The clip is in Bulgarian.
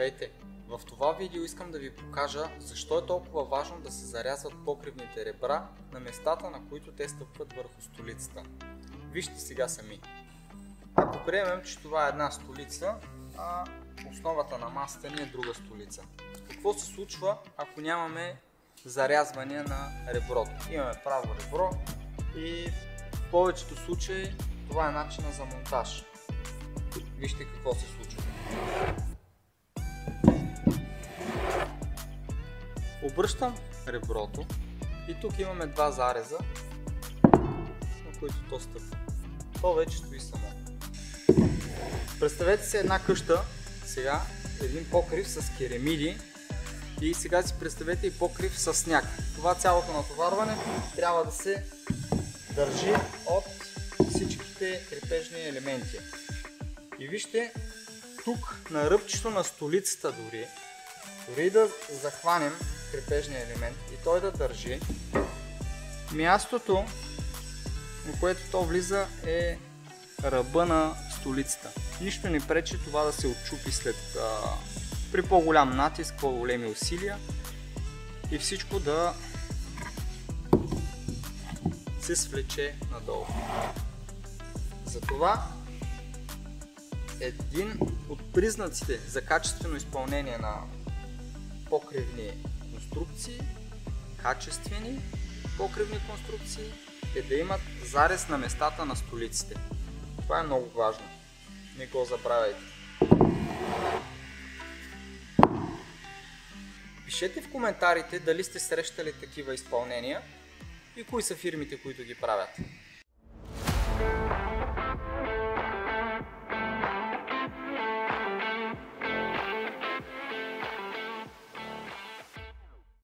Здравейте! В това видео искам да ви покажа защо е толкова важно да се зарязват покривните ребра на местата, на които те стъпват върху столицата. Вижте сега сами. Ако приемем, че това е една столица, а основата на масата ни е друга столица. Какво се случва, ако нямаме зарязване на реброто? Имаме право ребро и в повечето случаи това е начинът за монтаж. Вижте какво се случва. Обръщам реброто и тук имаме два зареза, на които то стъпва. То вече стои само. Представете си една къща, сега един покрив с керемиди и сега си представете и покрив с сняг. Това цялото натоварване трябва да се държи от всичките крепежни елементи. И вижте, тук на ръбчето на столицата дори да захванем крепежния елемент и той да държи, мястото, на което то влиза, е ръба на столицата. Нищо не пречи това да се отчупи при по-голям натиск, по-големи усилия и всичко да се свлече надолу. Затова един от признаците за качествено изпълнение на покривни конструкции, качествени покривни конструкции, е да имат зарез на местата на столиците. Това е много важно. Не го забравяйте. Пишете в коментарите дали сте срещали такива изпълнения и кои са фирмите, които ги правят.